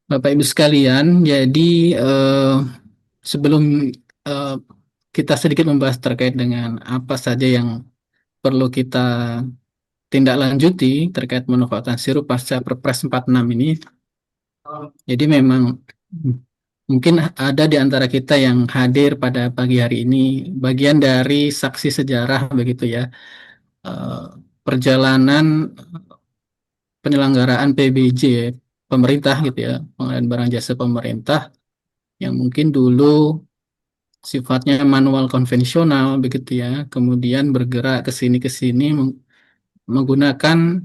Bapak Ibu sekalian, jadi sebelum eh, kita sedikit membahas terkait dengan apa saja yang perlu kita tindak lanjuti terkait pemanfaatan sirup pasca Perpres 46 ini, jadi memang mungkin ada di antara kita yang hadir pada pagi hari ini, bagian dari saksi sejarah begitu ya, eh, perjalanan penyelenggaraan PBJ pemerintah gitu ya, pengadaan barang jasa pemerintah yang mungkin dulu sifatnya manual konvensional begitu ya, kemudian bergerak ke sini menggunakan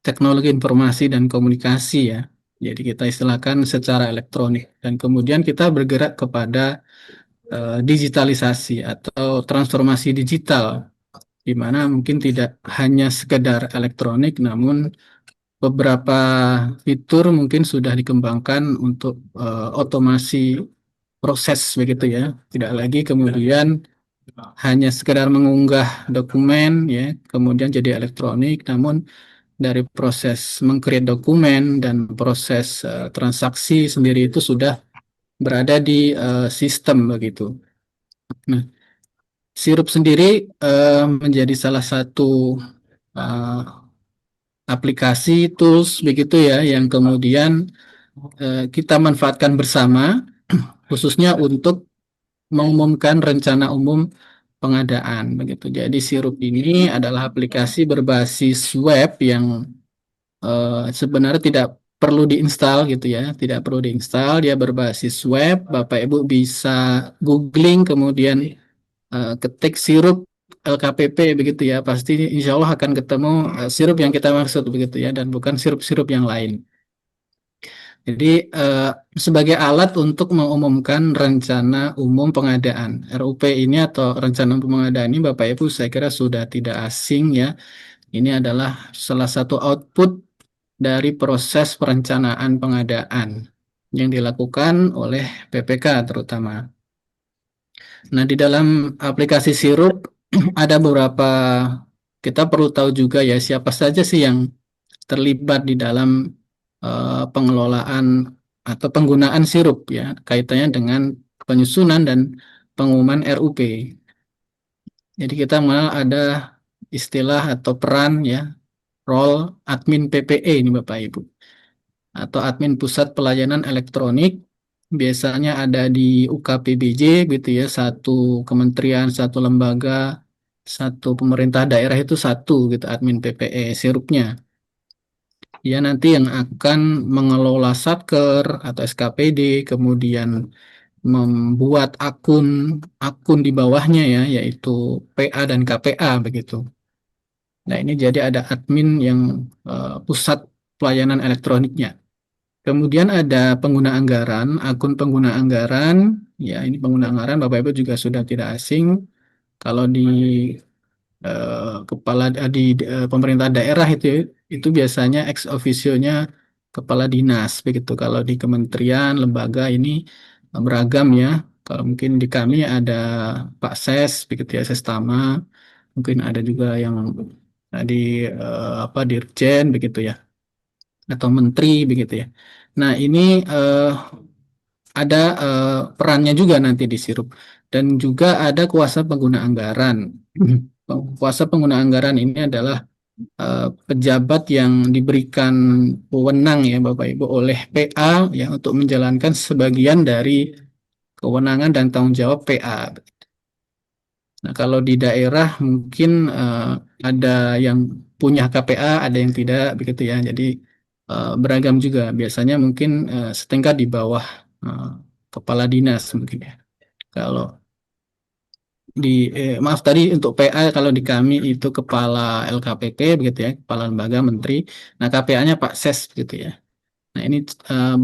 teknologi informasi dan komunikasi ya. Jadi kita istilahkan secara elektronik dan kemudian kita bergerak kepada digitalisasi atau transformasi digital di mana mungkin tidak hanya sekedar elektronik namun beberapa fitur mungkin sudah dikembangkan untuk otomasi proses begitu ya. Tidak lagi kemudian hanya sekedar mengunggah dokumen ya, kemudian jadi elektronik, namun dari proses mengcreate dokumen dan proses transaksi sendiri itu sudah berada di sistem begitu. Nah, sirup sendiri menjadi salah satu eh, aplikasi tools begitu ya yang kemudian kita manfaatkan bersama khususnya untuk mengumumkan rencana umum pengadaan begitu. Jadi sirup ini adalah aplikasi berbasis web yang sebenarnya tidak perlu diinstal gitu ya, tidak perlu diinstal, dia berbasis web. Bapak Ibu bisa googling kemudian ketik sirup LKPP begitu ya, pasti insya Allah akan ketemu sirup yang kita maksud begitu ya, dan bukan sirup-sirup yang lain. Jadi sebagai alat untuk mengumumkan rencana umum pengadaan RUP ini atau rencana umum pengadaan ini Bapak Ibu saya kira sudah tidak asing ya. Ini adalah salah satu output dari proses perencanaan pengadaan yang dilakukan oleh PPK terutama. Nah, di dalam aplikasi Sirup ada beberapa kita perlu tahu juga ya siapa saja sih yang terlibat di dalam pengelolaan atau penggunaan sirup ya kaitannya dengan penyusunan dan pengumuman RUP. Jadi kita mengenal ada istilah atau peran ya role admin PPE ini Bapak Ibu atau admin pusat pelayanan elektronik biasanya ada di UKPBJ gitu ya satu kementerian satu lembaga satu pemerintah daerah itu satu gitu admin PPE sirupnya. Ya nanti yang akan mengelola Satker atau SKPD, kemudian membuat akun akun di bawahnya ya, yaitu PA dan KPA begitu. Nah ini jadi ada admin yang pusat pelayanan elektroniknya. Kemudian ada pengguna anggaran, akun pengguna anggaran, ya ini pengguna anggaran Bapak Ibu juga sudah tidak asing. Kalau di kepala pemerintah daerah itu biasanya ex officio-nya kepala dinas begitu. Kalau di kementerian, lembaga ini beragam ya. Kalau mungkin di kami ada Pak Ses begitu ya, Sestama, mungkin ada juga yang di apa Dirjen begitu ya, atau menteri begitu ya. Nah, ini ada perannya juga nanti di sirup dan juga ada kuasa pengguna anggaran. Kuasa pengguna anggaran ini adalah pejabat yang diberikan wewenang ya Bapak Ibu oleh PA ya untuk menjalankan sebagian dari kewenangan dan tanggung jawab PA. Nah, kalau di daerah mungkin ada yang punya KPA, ada yang tidak begitu ya. Jadi beragam juga. Biasanya mungkin setingkat di bawah eh, kepala dinas mungkin ya. Kalau maaf tadi untuk PA kalau di kami itu kepala LKPP begitu ya, kepala lembaga menteri. Nah, KPA-nya Pak Ses begitu ya. Nah, ini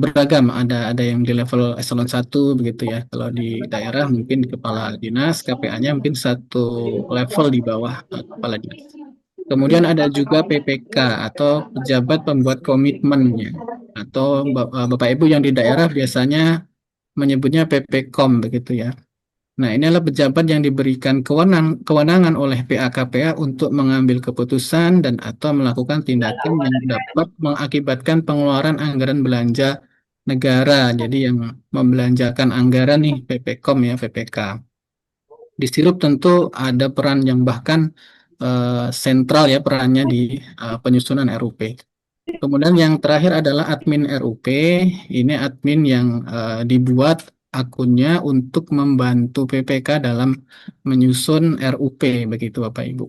beragam, ada yang di level eselon 1 begitu ya. Kalau di daerah mungkin di kepala dinas, KPA-nya mungkin satu level di bawah kepala dinas. Kemudian ada juga PPK atau pejabat pembuat komitmennya. Atau Bapak Ibu yang di daerah biasanya menyebutnya PPKOM begitu ya. Nah, ini adalah pejabat yang diberikan kewenangan oleh PA-KPA untuk mengambil keputusan dan atau melakukan tindakan yang dapat mengakibatkan pengeluaran anggaran belanja negara, jadi yang membelanjakan anggaran nih PPKOM ya, PPK. Di Sirup tentu ada peran yang bahkan sentral ya perannya di penyusunan RUP. Kemudian yang terakhir adalah admin RUP. Ini admin yang dibuat akunnya untuk membantu PPK dalam menyusun RUP, begitu Bapak Ibu.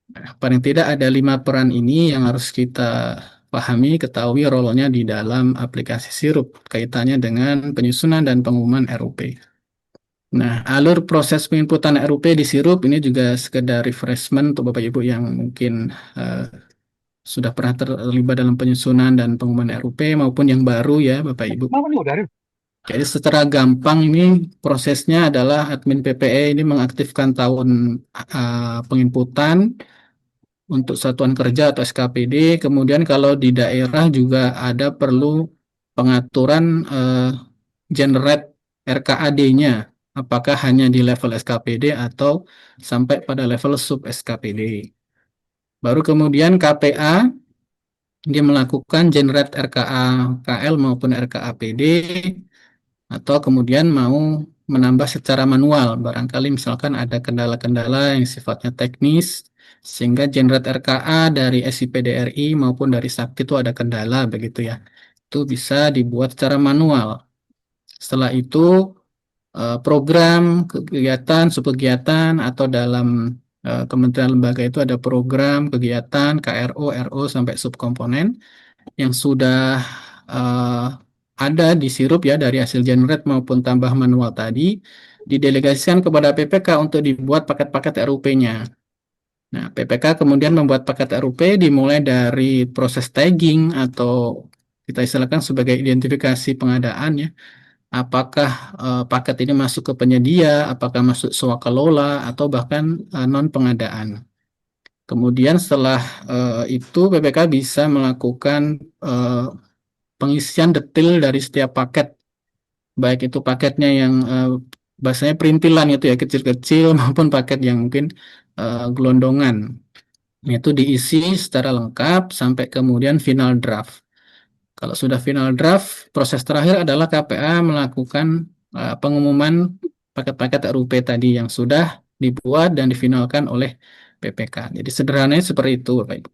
Nah, paling tidak ada 5 peran ini yang harus kita pahami, ketahui role-nya di dalam aplikasi Sirup, kaitannya dengan penyusunan dan pengumuman RUP. Nah, alur proses penginputan RUP di Sirup ini juga sekedar refreshment untuk Bapak Ibu yang mungkin eh, sudah pernah terlibat dalam penyusunan dan pengumuman RUP maupun yang baru ya Bapak Ibu. Jadi secara gampang ini prosesnya adalah admin PPE ini mengaktifkan tahun penginputan untuk satuan kerja atau SKPD. Kemudian kalau di daerah juga ada perlu pengaturan generate RKAD-nya. Apakah hanya di level SKPD atau sampai pada level sub SKPD. Baru kemudian KPA dia melakukan generate RKA KL maupun RKA PD atau kemudian mau menambah secara manual. Barangkali misalkan ada kendala-kendala yang sifatnya teknis sehingga generate RKA dari SIPDRI maupun dari Sakti itu ada kendala begitu ya. Itu bisa dibuat secara manual. Setelah itu program, kegiatan, subkegiatan atau dalam kementerian lembaga itu ada program, kegiatan, KRO, RO sampai subkomponen yang sudah uh, ada di Sirup ya dari hasil generate maupun tambah manual tadi didelegasikan kepada PPK untuk dibuat paket-paket RUP-nya. Nah, PPK kemudian membuat paket RUP dimulai dari proses tagging atau kita istilahkan sebagai identifikasi pengadaan ya. Apakah paket ini masuk ke penyedia, apakah masuk swakalola atau bahkan non pengadaan. Kemudian setelah itu PPK bisa melakukan pengisian detail dari setiap paket, baik itu paketnya yang bahasanya perintilan itu ya kecil-kecil maupun paket yang mungkin gelondongan. Itu diisi secara lengkap sampai kemudian final draft. Kalau sudah final draft, proses terakhir adalah KPA melakukan pengumuman paket-paket RUP tadi yang sudah dibuat dan difinalkan oleh PPK. Jadi sederhananya seperti itu, Bapak Ibu.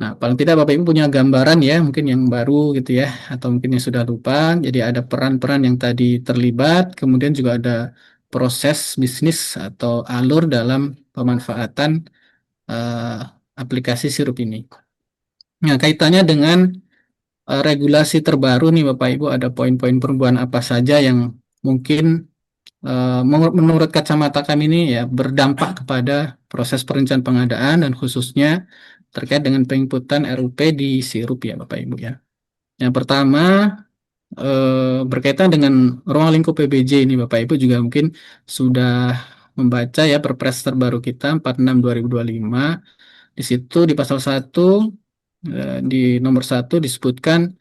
Nah, paling tidak Bapak Ibu punya gambaran ya, mungkin yang baru gitu ya, atau mungkin yang sudah lupa. Jadi ada peran-peran yang tadi terlibat, kemudian juga ada proses bisnis atau alur dalam pemanfaatan eh, aplikasi Sirup ini. Nah, kaitannya dengan regulasi terbaru nih Bapak Ibu, ada poin-poin perubahan apa saja yang mungkin menurut kacamata kami ini ya berdampak kepada proses perencanaan pengadaan dan khususnya terkait dengan penginputan RUP di Sirup ya Bapak Ibu ya. Yang pertama berkaitan dengan ruang lingkup PBJ ini Bapak Ibu juga mungkin sudah membaca ya Perpres terbaru kita 46/2025. Di situ di pasal 1 di nomor 1 disebutkan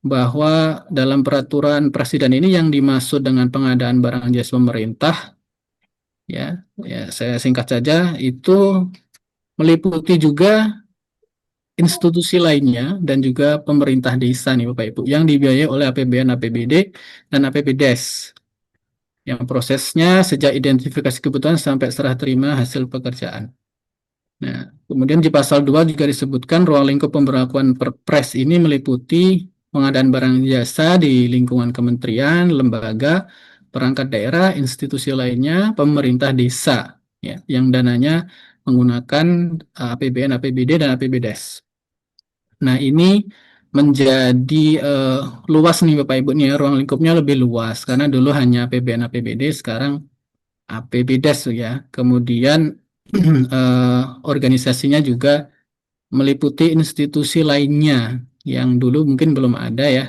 bahwa dalam peraturan presiden ini yang dimaksud dengan pengadaan barang jasa pemerintah ya, ya saya singkat saja itu meliputi juga institusi lainnya dan juga pemerintah desa nih Bapak Ibu yang dibiayai oleh APBN, APBD dan APBDes yang prosesnya sejak identifikasi kebutuhan sampai serah terima hasil pekerjaan. Nah, kemudian di pasal 2 juga disebutkan ruang lingkup pemberlakuan Perpres ini meliputi pengadaan barang jasa di lingkungan kementerian, lembaga, perangkat daerah, institusi lainnya, pemerintah desa, ya, yang dananya menggunakan APBN, APBD, dan APBDes. Nah, ini menjadi luas nih Bapak Ibu nih, ya, ruang lingkupnya lebih luas karena dulu hanya APBN, APBD, sekarang APBDes ya. Kemudian organisasinya juga meliputi institusi lainnya yang dulu mungkin belum ada ya.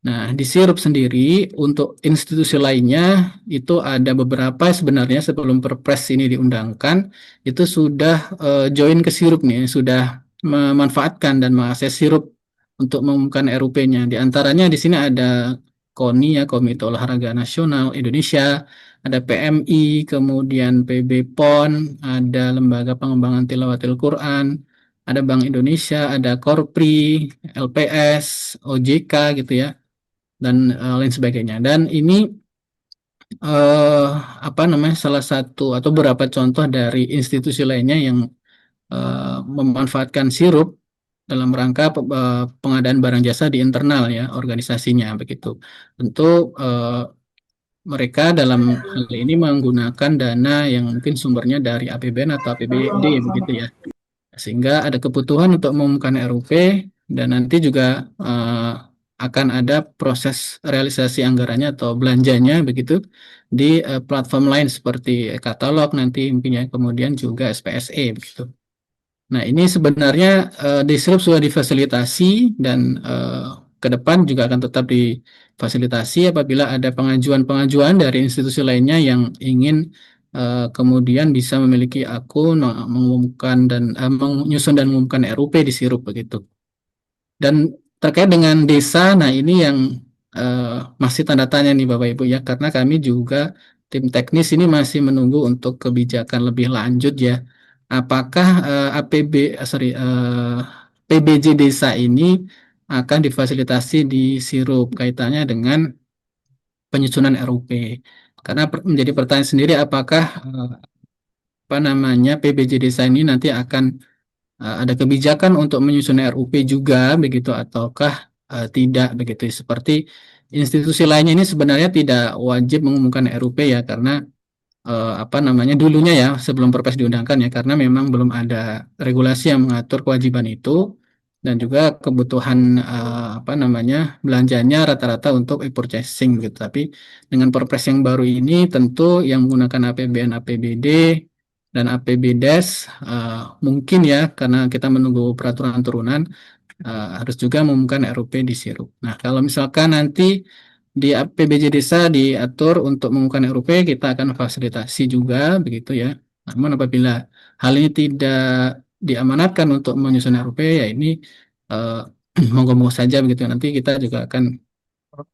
Nah, di Sirup sendiri untuk institusi lainnya itu ada beberapa sebenarnya sebelum Perpres ini diundangkan itu sudah join ke Sirup nih, sudah memanfaatkan dan mengakses Sirup untuk mengumumkan RUP-nya. Di antaranya di sini ada KONI ya, Komite Olahraga Nasional Indonesia, ada PMI, kemudian PB PON, ada Lembaga Pengembangan Tilawatil Quran, ada Bank Indonesia, ada Korpri, LPS, OJK gitu ya, dan lain sebagainya. Dan ini eh, apa namanya salah satu atau beberapa contoh dari institusi lainnya yang memanfaatkan sirup dalam rangka pengadaan barang jasa di internal ya organisasinya begitu. Tentu mereka dalam hal ini menggunakan dana yang mungkin sumbernya dari APBN atau APBD begitu ya. Sehingga ada kebutuhan untuk mengumumkan RUP dan nanti juga akan ada proses realisasi anggarannya atau belanjanya begitu di platform lain seperti katalog nanti mungkin ya, kemudian juga SPSE begitu. Nah, ini sebenarnya Disrupt sudah difasilitasi dan ke depan juga akan tetap difasilitasi apabila ada pengajuan-pengajuan dari institusi lainnya yang ingin kemudian bisa memiliki akun, mengumumkan dan menyusun dan mengumumkan RUP di Sirup begitu. Dan terkait dengan desa, nah ini yang masih tanda tanya nih Bapak Ibu ya, karena kami juga tim teknis ini masih menunggu untuk kebijakan lebih lanjut ya. Apakah PBJ desa ini akan difasilitasi di Sirup kaitannya dengan penyusunan RUP? Karena menjadi pertanyaan sendiri apakah apa namanya PBJ desa ini nanti akan ada kebijakan untuk menyusun RUP juga begitu ataukah tidak begitu seperti institusi lainnya ini sebenarnya tidak wajib mengumumkan RUP ya karena apa namanya dulunya ya sebelum Perpres diundangkan ya karena memang belum ada regulasi yang mengatur kewajiban itu dan juga kebutuhan apa namanya belanjanya rata-rata untuk e-purchasing gitu. Tapi dengan Perpres yang baru ini tentu yang menggunakan APBN, APBD dan APBDes mungkin ya karena kita menunggu peraturan turunan harus juga mengumumkan RUP di Sirup. Nah, kalau misalkan nanti di APBJ Desa diatur untuk mengumumkan RUP, kita akan fasilitasi juga begitu ya. Namun apabila hal ini tidak diamanatkan untuk menyusun RUP, ya ini eh, monggo-monggo saja begitu. Nanti kita juga akan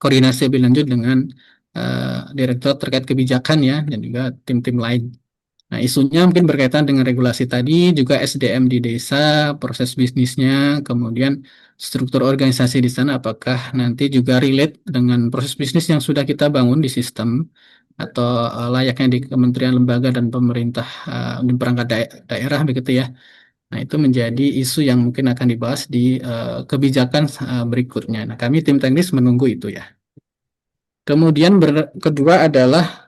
koordinasi lebih lanjut dengan direktur terkait kebijakan ya dan juga tim-tim lain. Nah, isunya mungkin berkaitan dengan regulasi tadi, juga SDM di desa, proses bisnisnya, kemudian struktur organisasi di sana, apakah nanti juga relate dengan proses bisnis yang sudah kita bangun di sistem, atau layaknya di kementerian, lembaga, dan pemerintah di perangkat daerah, begitu ya. Nah, itu menjadi isu yang mungkin akan dibahas di kebijakan berikutnya. Nah, kami tim teknis menunggu itu ya. Kemudian kedua adalah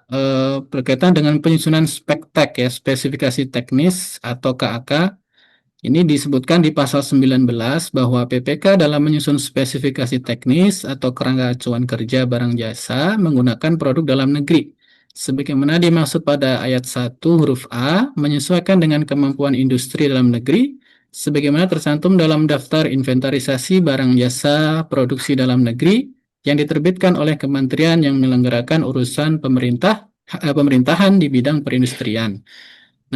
berkaitan dengan penyusunan spektek ya, spesifikasi teknis atau KAK. Ini disebutkan di pasal 19 bahwa PPK dalam menyusun spesifikasi teknis atau kerangka acuan kerja barang jasa menggunakan produk dalam negeri. Sebagaimana dimaksud pada ayat 1 huruf A, menyesuaikan dengan kemampuan industri dalam negeri, sebagaimana tercantum dalam daftar inventarisasi barang jasa produksi dalam negeri yang diterbitkan oleh kementerian yang menyelenggarakan urusan pemerintahan di bidang perindustrian.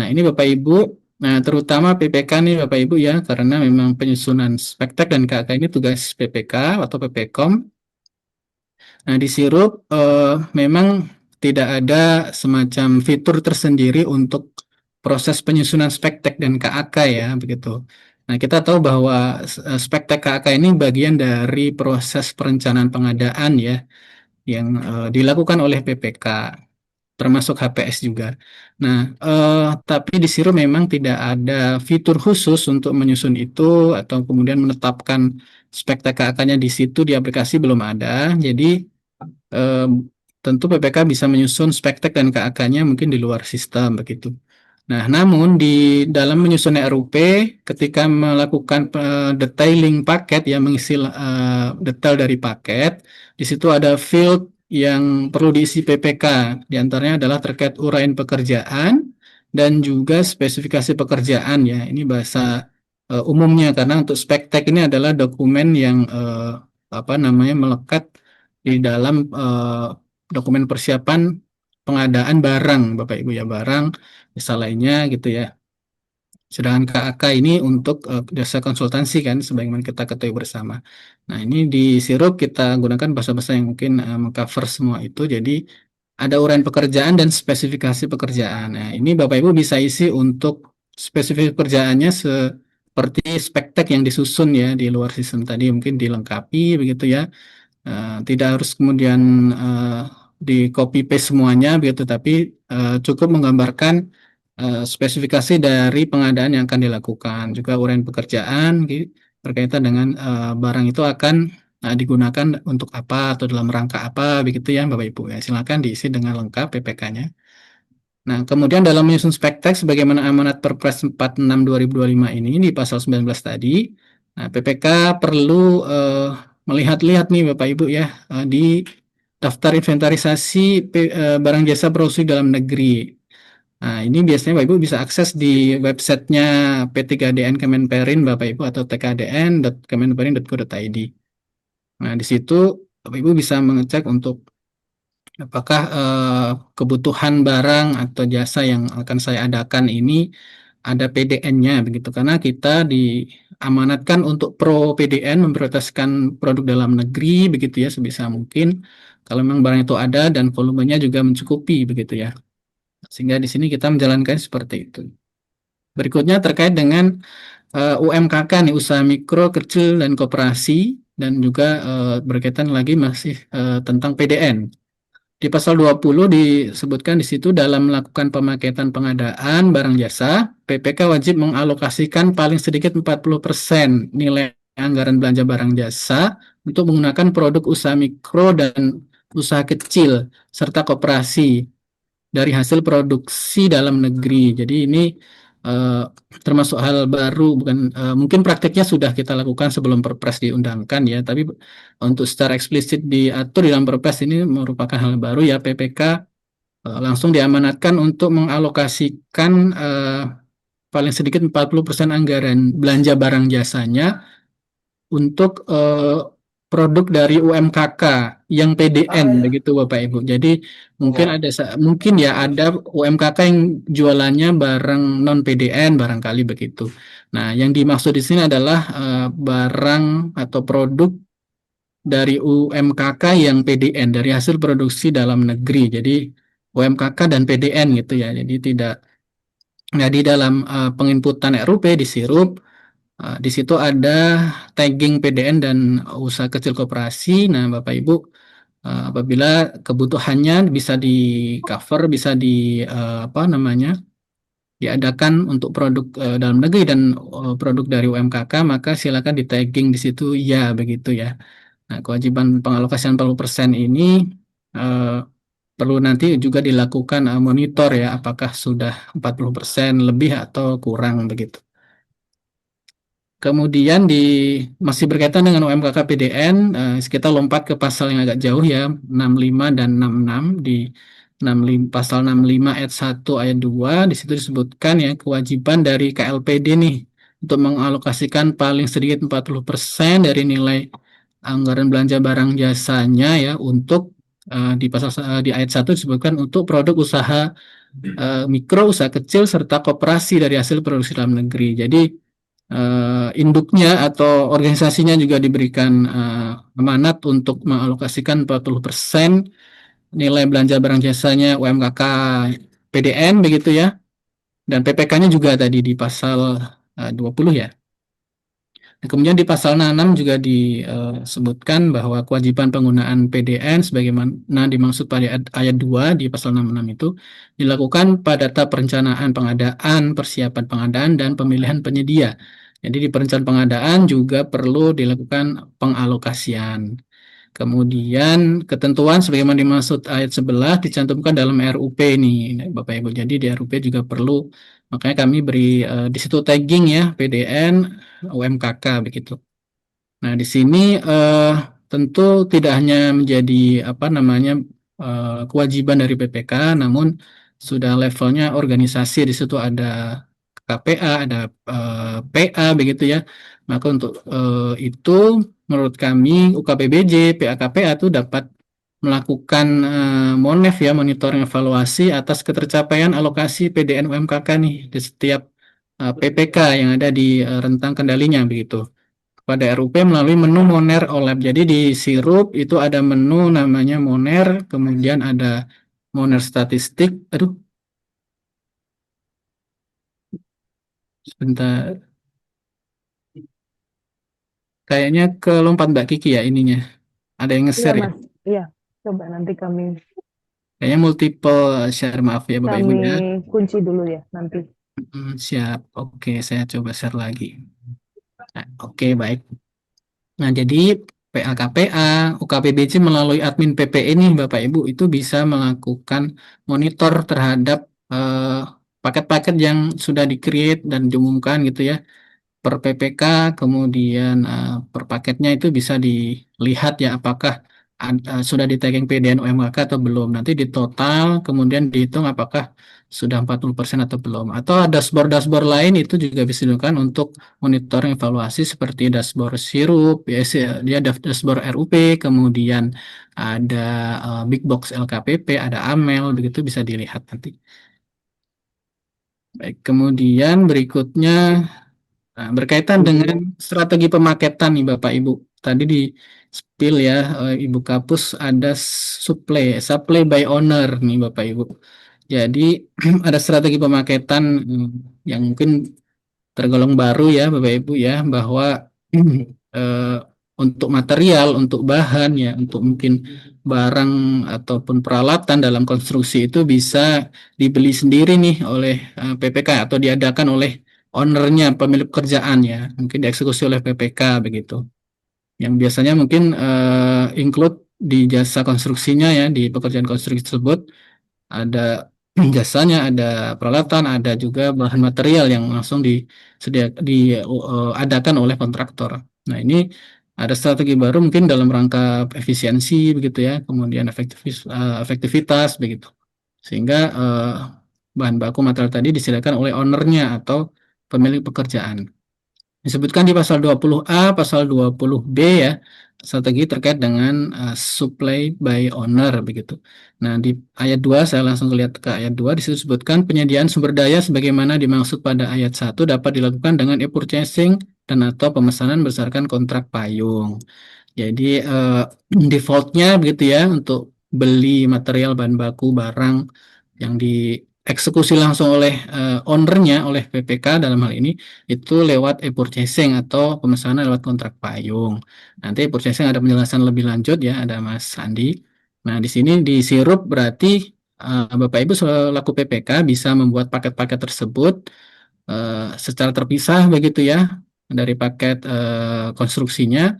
Nah, ini Bapak Ibu, nah terutama PPK nih Bapak Ibu ya, karena memang penyusunan spektek dan KK ini tugas PPK atau PPKOM. Nah, di Sirup memang tidak ada semacam fitur tersendiri untuk proses penyusunan spektek dan KAK ya, begitu. Nah, kita tahu bahwa spektek KAK ini bagian dari proses perencanaan pengadaan ya, yang dilakukan oleh PPK termasuk HPS juga. Nah, tapi di Siro memang tidak ada fitur khusus untuk menyusun itu atau kemudian menetapkan spek TKK-nya di situ di aplikasi belum ada. Jadi eh, tentu PPK bisa menyusun spek TK dan KAK-nya mungkin di luar sistem begitu. Nah, namun di dalam menyusun RUP, ketika melakukan detailing paket, yang mengisi detail dari paket, di situ ada field yang perlu diisi PPK. Di antaranya adalah terkait uraian pekerjaan dan juga spesifikasi pekerjaan ya. Ini bahasa umumnya karena untuk spektek ini adalah dokumen yang apa namanya melekat di dalam dokumen persiapan pengadaan barang, Bapak Ibu ya, barang jasa lainnya gitu ya. Sedangkan KAK ini untuk jasa konsultansi kan, sebagaimana kita ketahui bersama. Nah, ini di Sirup kita gunakan bahasa-bahasa yang mungkin mengcover semua itu. Jadi ada uraian pekerjaan dan spesifikasi pekerjaan. Nah, ini Bapak Ibu bisa isi untuk spesifikasi pekerjaannya seperti spektek yang disusun ya di luar sistem tadi mungkin dilengkapi begitu ya. Tidak harus kemudian di copy paste semuanya begitu, tapi cukup menggambarkan spesifikasi dari pengadaan yang akan dilakukan, juga uraian pekerjaan berkaitan dengan barang itu akan digunakan untuk apa atau dalam rangka apa begitu ya Bapak Ibu ya. Silakan diisi dengan lengkap PPK-nya. Nah, kemudian dalam menyusun spek teks sebagaimana amanat Perpres 46 2025 ini di pasal 19 tadi, nah, PPK perlu melihat-lihat nih Bapak Ibu ya di daftar inventarisasi barang jasa produksi dalam negeri. Nah, ini biasanya Bapak Ibu bisa akses di websitenya P3DN Kemenperin Bapak Ibu atau tkdn.kemenperin.go.id. Nah, di situ Bapak Ibu bisa mengecek untuk apakah kebutuhan barang atau jasa yang akan saya adakan ini ada PDN-nya begitu, karena kita diamanatkan untuk pro PDN, memprioritaskan produk dalam negeri begitu ya sebisa mungkin kalau memang barang itu ada dan volumenya juga mencukupi begitu ya. Sehingga di sini kita menjalankan seperti itu. Berikutnya terkait dengan UMKK nih, usaha mikro, kecil dan koperasi, dan juga berkaitan lagi masih tentang PDN. Di pasal 20 disebutkan di situ dalam melakukan pemaketan pengadaan barang jasa, PPK wajib mengalokasikan paling sedikit 40% nilai anggaran belanja barang jasa untuk menggunakan produk usaha mikro dan usaha kecil serta koperasi dari hasil produksi dalam negeri. Jadi ini eh, termasuk hal baru, bukan mungkin prakteknya sudah kita lakukan sebelum Perpres diundangkan ya, tapi untuk secara eksplisit diatur di dalam Perpres ini merupakan hal baru ya. PPK langsung diamanatkan untuk mengalokasikan paling sedikit 40% anggaran belanja barang jasanya untuk produk dari UMKK yang PDN begitu Bapak Ibu. Jadi mungkin mungkin ya ada UMKK yang jualannya barang non PDN barangkali begitu. Nah, yang dimaksud di sini adalah barang atau produk dari UMKK yang PDN dari hasil produksi dalam negeri. Jadi UMKK dan PDN gitu ya. Jadi tidak. Nah, di dalam penginputan RUP di sirup di situ ada tagging PDN dan usaha kecil koperasi. Nah, Bapak Ibu, apabila kebutuhannya bisa di cover, bisa di apa namanya, diadakan untuk produk dalam negeri dan produk dari UMKK, maka silakan di tagging di situ ya begitu ya. Nah, kewajiban pengalokasian 40% ini eh, perlu nanti juga dilakukan monitor ya, apakah sudah 40% lebih atau kurang begitu. Kemudian masih berkaitan dengan UMKK PDN, kita lompat ke pasal yang agak jauh ya, 65 dan 66 di 65, pasal 65 ayat 1 ayat 2 di situ disebutkan ya kewajiban dari KLPD nih untuk mengalokasikan paling sedikit 40% dari nilai anggaran belanja barang jasanya ya untuk di ayat 1 disebutkan untuk produk usaha mikro, usaha kecil serta koperasi dari hasil produksi dalam negeri. Jadi induknya atau organisasinya juga diberikan amanat untuk mengalokasikan 40% nilai belanja barang jasanya UMKK PDN begitu ya. Dan PPK-nya juga tadi di pasal 20 ya. Nah, kemudian di pasal 66 juga disebutkan bahwa kewajiban penggunaan PDN sebagaimana dimaksud pada ayat 2 di pasal 66 itu dilakukan pada tahap perencanaan pengadaan, persiapan pengadaan, dan pemilihan penyedia. Jadi di perencanaan pengadaan juga perlu dilakukan pengalokasian. Kemudian ketentuan sebagaimana dimaksud ayat 11 dicantumkan dalam RUP nih Bapak Ibu. Jadi di RUP juga perlu, makanya kami beri di situ tagging ya PDN UMKK begitu. Nah, di sini tentu tidak hanya menjadi apa namanya kewajiban dari PPK, namun sudah levelnya organisasi di situ ada KPA, ada PA begitu ya. Maka untuk itu menurut kami UKPBJ, PAKPA itu dapat melakukan MONEF ya, monitoring evaluasi atas ketercapaian alokasi PDN UMKK nih di setiap PPK yang ada di rentang kendalinya begitu pada RUP melalui menu Moner OLAP. Jadi di sirup itu ada menu namanya Moner, kemudian ada Moner statistik. Aduh, sebentar. Kayaknya ke lompat Mbak Kiki ya ininya. Ada yang Iya, nge-share ya. Mas. Iya, coba nanti Kayaknya multiple share, maaf ya Bapak Ibu kami ya. kunci dulu ya nanti. Siap. Oke, saya coba share lagi. Nah, oke, baik. Nah, jadi PLKPA, UKPBC melalui admin PPE nih Bapak Ibu itu bisa melakukan monitor terhadap eh, paket-paket yang sudah di-create dan diumumkan gitu ya per PPK, kemudian per paketnya itu bisa dilihat ya apakah sudah di tagging PDN UMKK atau belum. Nanti di total, kemudian dihitung apakah sudah 40% atau belum. Atau dashboard-dashboard lain itu juga bisa digunakan untuk monitoring evaluasi seperti dashboard sirup, ya, dia ada dashboard RUP, kemudian ada Big Box LKPP, ada AMEL, begitu bisa dilihat nanti. Baik, kemudian berikutnya berkaitan dengan strategi pemaketan nih Bapak Ibu. Tadi di spill ya Ibu Kapus ada supply by owner nih Bapak Ibu. Jadi ada strategi pemaketan yang mungkin tergolong baru ya Bapak Ibu ya bahwa eh, untuk material, untuk bahan ya, untuk mungkin barang ataupun peralatan dalam konstruksi itu bisa dibeli sendiri nih oleh PPK atau diadakan oleh ownernya, pemilik pekerjaan ya, mungkin dieksekusi oleh PPK begitu. Yang biasanya mungkin include di jasa konstruksinya ya, di pekerjaan konstruksi tersebut ada jasanya, ada peralatan, ada juga bahan material yang langsung diadakan oleh kontraktor. Nah, ini ada strategi baru mungkin dalam rangka efisiensi begitu ya, kemudian efektivitas begitu. Sehingga bahan baku material tadi disediakan oleh ownernya atau pemilik pekerjaan. Disebutkan di pasal 20A, pasal 20B ya, strategi terkait dengan supply by owner begitu. Nah, di ayat 2 saya langsung lihat ke ayat 2 disebutkan penyediaan sumber daya sebagaimana dimaksud pada ayat 1 dapat dilakukan dengan e-purchasing dan atau pemesanan berdasarkan kontrak payung. Jadi defaultnya begitu ya untuk beli material bahan baku barang yang dieksekusi langsung oleh ownernya, oleh PPK dalam hal ini itu lewat e-purchasing atau pemesanan lewat kontrak payung. Nanti e-purchasing ada penjelasan lebih lanjut ya, ada Mas Andi. Nah, di sini di sirup berarti Bapak Ibu selaku PPK bisa membuat paket-paket tersebut secara terpisah begitu ya dari paket konstruksinya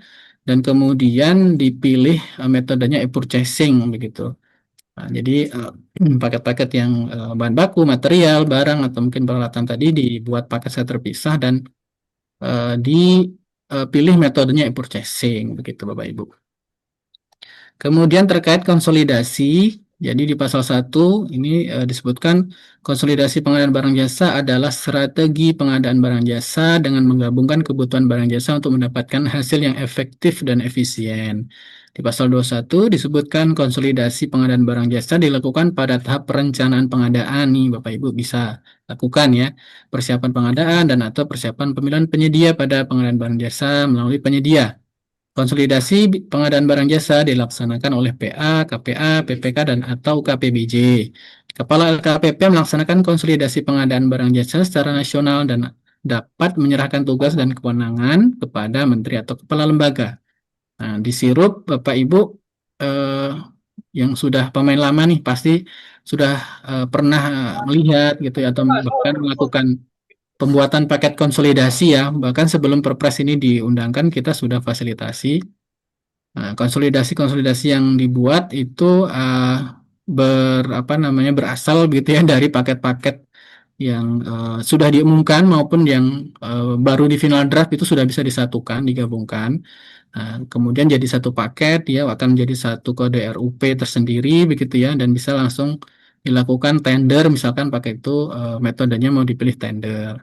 dan kemudian dipilih metodenya e-purchasing begitu. Nah, jadi paket-paket yang bahan baku, material, barang atau mungkin peralatan tadi dibuat paket secara terpisah dan dipilih metodenya e-purchasing begitu Bapak Ibu. Kemudian terkait konsolidasi, jadi di pasal 1 ini disebutkan konsolidasi pengadaan barang jasa adalah strategi pengadaan barang jasa dengan menggabungkan kebutuhan barang jasa untuk mendapatkan hasil yang efektif dan efisien. Di pasal 21 disebutkan konsolidasi pengadaan barang jasa dilakukan pada tahap perencanaan pengadaan nih Bapak Ibu bisa lakukan ya. Persiapan pengadaan dan atau persiapan pemilihan penyedia pada pengadaan barang jasa melalui penyedia. Konsolidasi pengadaan barang jasa dilaksanakan oleh PA, KPA, PPK, dan atau KPBJ. Kepala LKPP melaksanakan konsolidasi pengadaan barang jasa secara nasional dan dapat menyerahkan tugas dan kewenangan kepada menteri atau kepala lembaga. Nah, di sirup Bapak Ibu eh, yang sudah pemain lama nih pasti sudah pernah melihat gitu ya atau bahkan melakukan pembuatan paket konsolidasi ya. Bahkan sebelum Perpres ini diundangkan kita sudah fasilitasi. Nah, konsolidasi-konsolidasi yang dibuat itu apa namanya berasal gitu ya dari paket-paket yang sudah diumumkan maupun yang baru di final draft itu sudah bisa disatukan, digabungkan. Nah, kemudian jadi satu paket ya akan menjadi satu kode RUP tersendiri begitu ya dan bisa langsung dilakukan tender misalkan pakai itu metodenya mau dipilih tender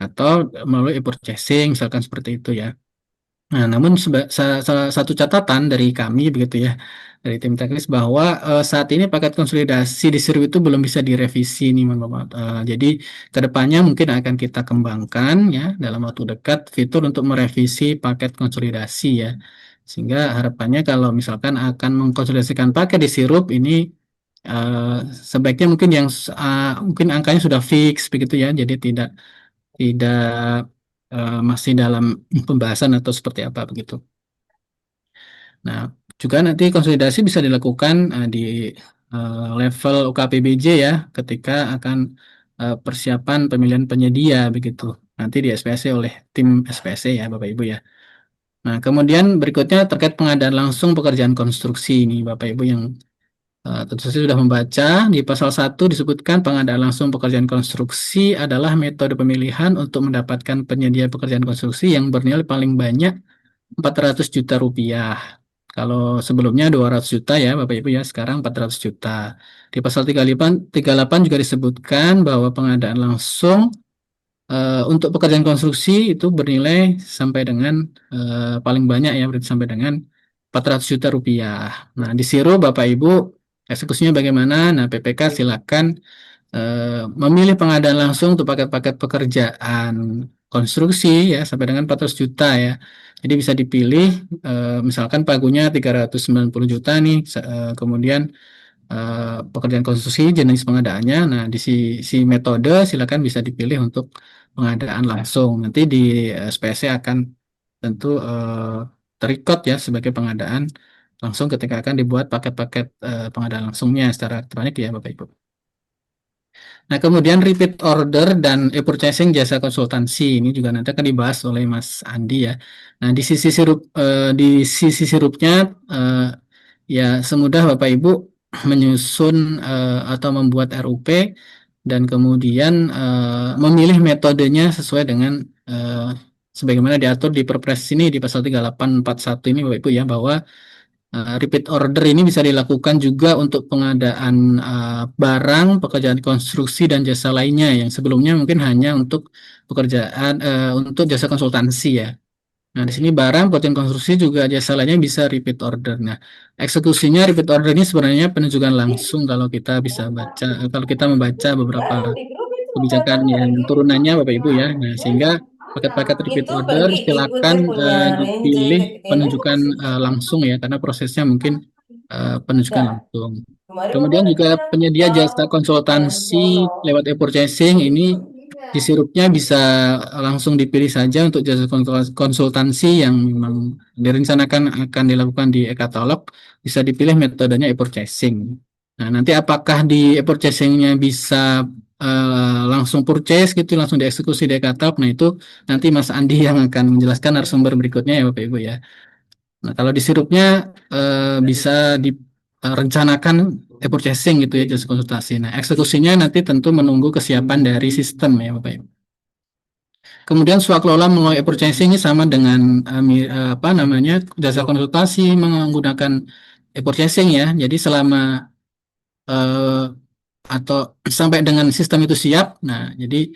atau melalui e-purchasing misalkan seperti itu ya. Nah, namun salah satu catatan dari kami begitu ya, dari tim teknis bahwa saat ini paket konsolidasi di Seru itu belum bisa direvisi nih, Bapak. Jadi kedepannya mungkin akan kita kembangkan ya dalam waktu dekat fitur untuk merevisi paket konsolidasi ya. Sehingga harapannya kalau misalkan akan mengkonsolidasikan paket di Sirup ini eh, sebaiknya mungkin yang mungkin angkanya sudah fix begitu ya, jadi tidak masih dalam pembahasan atau seperti apa begitu. Nah, juga nanti konsolidasi bisa dilakukan di level UKPBJ ya, ketika akan persiapan pemilihan penyedia begitu. Nanti di SPSC oleh tim SPSC ya, Bapak Ibu ya. Nah, kemudian berikutnya terkait pengadaan langsung pekerjaan konstruksi ini, Bapak Ibu yang tentu saja sudah membaca di pasal 1 disebutkan pengadaan langsung pekerjaan konstruksi adalah metode pemilihan untuk mendapatkan penyedia pekerjaan konstruksi yang bernilai paling banyak 400 juta rupiah. Kalau sebelumnya 200 juta ya Bapak Ibu ya, sekarang 400 juta. Di pasal 38 juga disebutkan bahwa pengadaan langsung untuk pekerjaan konstruksi itu bernilai sampai dengan paling banyak ya, berarti sampai dengan 400 juta rupiah. Nah, disuruh Bapak Ibu eksekusinya bagaimana? Nah, PPK silakan memilih pengadaan langsung untuk paket-paket pekerjaan konstruksi ya sampai dengan 400 juta ya. Jadi bisa dipilih misalkan pagunya 390 juta nih, kemudian pekerjaan konstruksi jenis pengadaannya. Nah, di si metode silakan bisa dipilih untuk pengadaan langsung. Nanti di SPSC akan tentu terikot ya sebagai pengadaan langsung ketika akan dibuat paket-paket pengadaan langsungnya secara elektronik ya Bapak Ibu. Nah, kemudian repeat order dan e-purchasing jasa konsultansi ini juga nanti akan dibahas oleh Mas Andi ya. Nah, di sisi sirupnya ya semudah Bapak Ibu menyusun atau membuat RUP dan kemudian memilih metodenya sesuai dengan sebagaimana diatur di Perpres ini di pasal 3841 ini Bapak Ibu ya, bahwa repeat order ini bisa dilakukan juga untuk pengadaan barang, pekerjaan konstruksi dan jasa lainnya yang sebelumnya mungkin hanya untuk pekerjaan untuk jasa konsultansi ya. Nah, di sini barang, pekerjaan konstruksi juga jasa lainnya bisa repeat order. Nah, eksekusinya repeat order ini sebenarnya penunjukan langsung kalau kita bisa baca, kalau kita membaca beberapa Baru di grup itu kebijakan ngomong yang begitu. turunannya Bapak Ibu ya. Nah, sehingga paket-paket repeat Itu order pergi ikut silakan saya punya dipilih Ranger ini penunjukan langsung ya karena prosesnya mungkin penunjukan Nah, langsung. kemarin mama Kemudian udah juga bilang penyedia mau jasa konsultansi sono. lewat e-purchasing ini di sirupnya bisa langsung dipilih saja untuk jasa konsultansi yang memang direncanakan akan dilakukan di e-katalog, bisa dipilih metodenya e-purchasing. Nah, nanti apakah di e-purchasingnya bisa langsung purchase gitu, langsung dieksekusi di e-katalog, nah itu nanti Mas Andi yang akan menjelaskan narasumber berikutnya ya Bapak Ibu ya. Nah, kalau di sirupnya bisa direncanakan e-purchasing gitu ya jasa konsultasi. Nah, eksekusinya nanti tentu menunggu kesiapan dari sistem ya Bapak Ibu. Kemudian swaklola melalui e-purchasing ini sama dengan apa namanya jasa konsultasi menggunakan e-purchasing ya. Jadi selama eh, atau sampai dengan sistem itu siap, nah jadi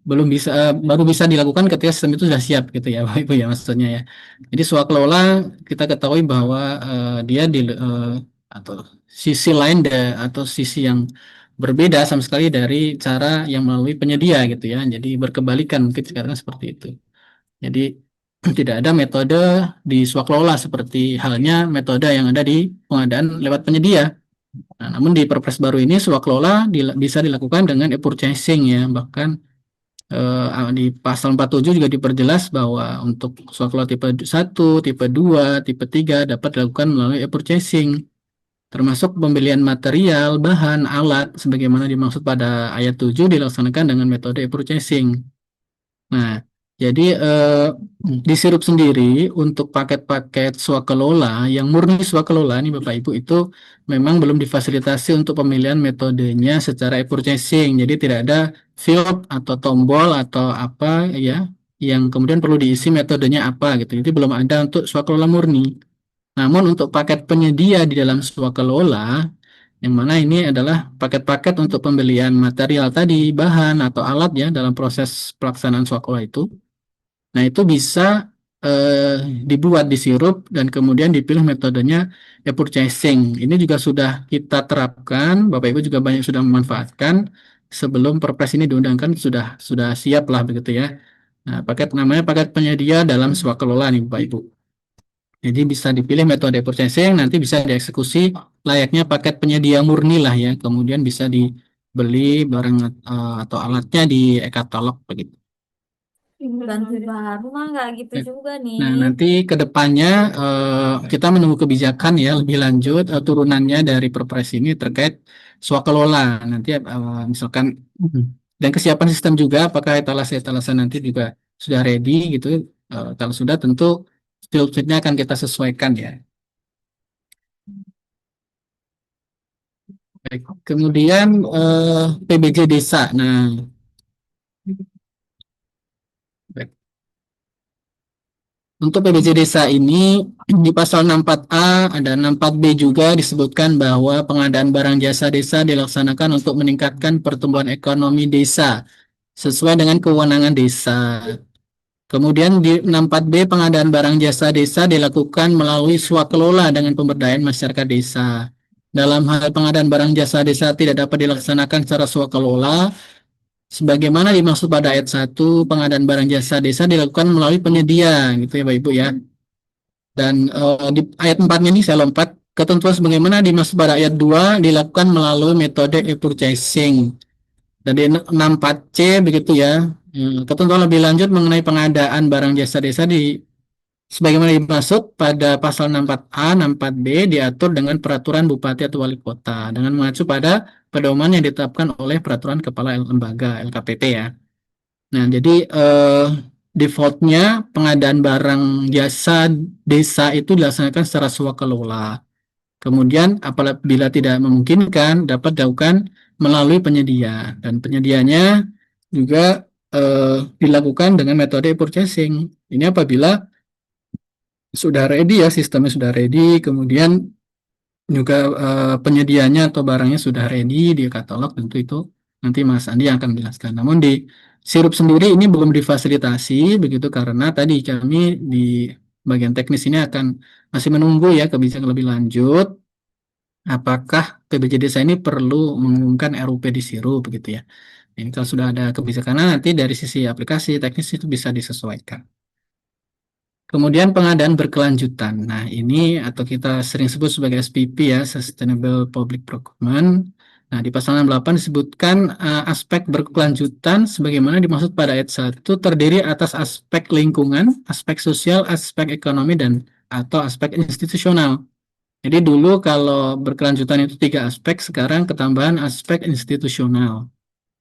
belum bisa baru bisa dilakukan ketika sistem itu sudah siap gitu ya Bapak Ibu ya maksudnya ya. Jadi swaklola kita ketahui bahwa dia atau sisi lain atau sisi yang berbeda sama sekali dari cara yang melalui penyedia gitu ya. Jadi berkebalikan mungkin sekarang seperti itu. Jadi tidak ada metode di swaklola seperti halnya metode yang ada di pengadaan lewat penyedia. Nah, namun di Perpres baru ini swaklola bisa dilakukan dengan e-purchasing ya. Bahkan di pasal 47 juga diperjelas bahwa untuk swaklola tipe 1, tipe 2, tipe 3 dapat dilakukan melalui e-purchasing, termasuk pembelian material, bahan, alat, sebagaimana dimaksud pada ayat 7 dilaksanakan dengan metode e-purchasing. Nah, jadi di sirup sendiri untuk paket-paket swakelola yang murni swakelola nih Bapak Ibu itu memang belum difasilitasi untuk pemilihan metodenya secara e-purchasing. Jadi tidak ada field atau tombol atau apa ya yang kemudian perlu diisi metodenya apa gitu. Jadi belum ada untuk swakelola murni. Namun untuk paket penyedia di dalam swakelola yang mana ini adalah paket-paket untuk pembelian material tadi, bahan atau alat ya dalam proses pelaksanaan swakelola itu. Nah, itu bisa eh, dibuat di sirup dan kemudian dipilih metodenya e-purchasing. Ini juga sudah kita terapkan, Bapak Ibu juga banyak sudah memanfaatkan sebelum Perpres ini diundangkan sudah siap lah begitu ya. Nah, paket namanya paket penyedia dalam swakelola nih Bapak Ibu. Jadi bisa dipilih metode e-purchasing, nanti bisa dieksekusi layaknya paket penyedia murni lah ya. Kemudian bisa dibeli barang atau alatnya di e-katalog begitu. Ganti baru mah nggak gitu juga nih. Nah, nanti ke depannya kita menunggu kebijakan ya lebih lanjut turunannya dari Perpres ini terkait swakelola. Nanti misalkan dan kesiapan sistem juga apakah etalase-etalase nanti juga sudah ready gitu. Kalau sudah tentu field-fieldnya akan kita sesuaikan ya. Baik. Kemudian PBJ desa. Nah, baik. Untuk PBJ desa ini di pasal 64A ada 64B juga disebutkan bahwa pengadaan barang jasa desa dilaksanakan untuk meningkatkan pertumbuhan ekonomi desa sesuai dengan kewenangan desa. Kemudian di 64B pengadaan barang jasa desa dilakukan melalui swakelola dengan pemberdayaan masyarakat desa. Dalam hal pengadaan barang jasa desa tidak dapat dilaksanakan secara swakelola, sebagaimana dimaksud pada ayat 1, pengadaan barang jasa desa dilakukan melalui penyedia, gitu ya Bapak Ibu ya. Dan di ayat 4 ini saya lompat, ketentuan sebagaimana dimaksud pada ayat 2 dilakukan melalui metode e-purchasing. Dan di 64C begitu ya, ketentuan lebih lanjut mengenai pengadaan barang jasa desa di sebagaimana dimaksud pada pasal 64A, 64B diatur dengan peraturan bupati atau wali kota dengan mengacu pada pedoman yang ditetapkan oleh peraturan kepala lembaga LKPP ya. Nah, jadi defaultnya pengadaan barang jasa desa itu dilaksanakan secara swakelola. Kemudian apabila tidak memungkinkan dapat dilakukan melalui penyedia dan penyedianya juga dilakukan dengan metode purchasing. Ini apabila sudah ready ya sistemnya sudah ready, kemudian juga penyedianya atau barangnya sudah ready di katalog, tentu itu nanti Mas Andi yang akan menjelaskan. Namun di sirup sendiri ini belum difasilitasi begitu karena tadi kami di bagian teknis ini akan masih menunggu ya kebijakan lebih lanjut apakah PBJ desa ini perlu mengumumkan RUP di sirup begitu ya. Ini kalau sudah ada kebijakan nanti dari sisi aplikasi teknis itu bisa disesuaikan. Kemudian pengadaan berkelanjutan. Nah, ini atau kita sering sebut sebagai SPP ya, Sustainable Public Procurement. Nah, di pasal 68 disebutkan aspek berkelanjutan sebagaimana dimaksud pada ayat 1 terdiri atas aspek lingkungan, aspek sosial, aspek ekonomi, dan atau aspek institusional. Jadi dulu kalau berkelanjutan itu 3 aspek, sekarang ketambahan aspek institusional.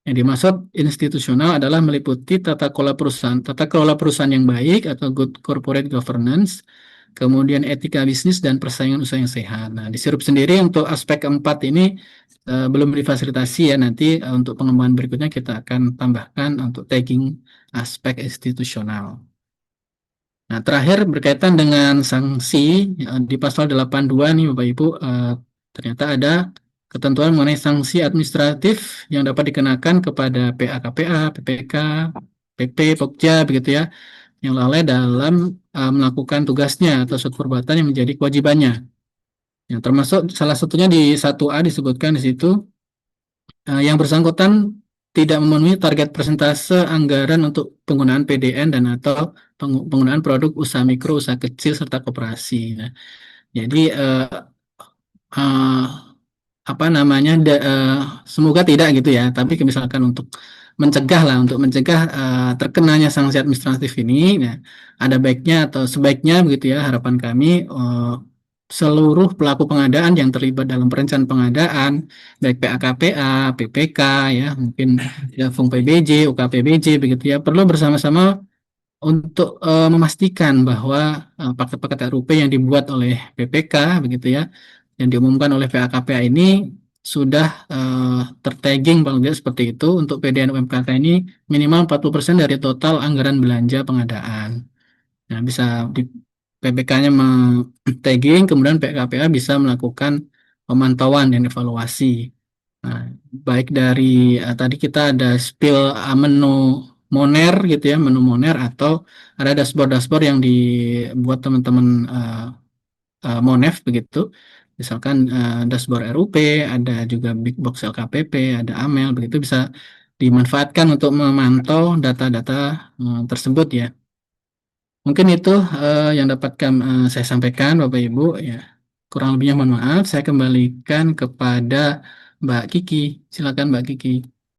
Yang dimaksud institusional adalah meliputi tata kelola perusahaan yang baik atau good corporate governance, kemudian etika bisnis dan persaingan usaha yang sehat. Nah, di sirup sendiri untuk aspek keempat ini belum difasilitasi ya, nanti untuk pengembangan berikutnya kita akan tambahkan untuk tagging aspek institusional. Nah, terakhir berkaitan dengan sanksi di pasal 82 nih Bapak Ibu, ternyata ada ketentuan mengenai sanksi administratif yang dapat dikenakan kepada PA-KPA, PPK, PP, Pokja begitu ya, yang lalai dalam melakukan tugasnya atau suatu perbuatan yang menjadi kewajibannya. Yang termasuk salah satunya di 1A disebutkan di situ yang bersangkutan tidak memenuhi target persentase anggaran untuk penggunaan PDN dan atau penggunaan produk usaha mikro, usaha kecil serta koperasi. Nah, jadi eh, apa namanya semoga tidak gitu ya, tapi misalkan untuk mencegah terkenanya sanksi administratif ini, nah, ada baiknya atau sebaiknya begitu ya, harapan kami seluruh pelaku pengadaan yang terlibat dalam perencanaan pengadaan baik PAKPA, PPK ya, mungkin ya Fung PBJ, UKPBJ begitu ya, perlu bersama-sama untuk memastikan bahwa paket-paket RUP yang dibuat oleh PPK begitu ya, yang diumumkan oleh PAKPA ini sudah tertagging paling tidak seperti itu untuk PDN UMKK ini minimal 40% dari total anggaran belanja pengadaan. Nah, bisa di PPK-nya tagging, kemudian PKPA bisa melakukan pemantauan dan evaluasi. Nah, baik dari tadi kita ada spill menu Moner gitu ya, menu Moner atau ada dashboard-dashboard yang dibuat teman-teman Monef begitu. Misalkan dashboard RUP, ada juga Big Box LKPP, ada AMEL begitu bisa dimanfaatkan untuk memantau data-data tersebut ya. Mungkin itu yang dapat saya sampaikan Bapak Ibu ya. Kurang lebihnya mohon maaf, saya kembalikan kepada Mbak Kiki. Silakan Mbak Kiki.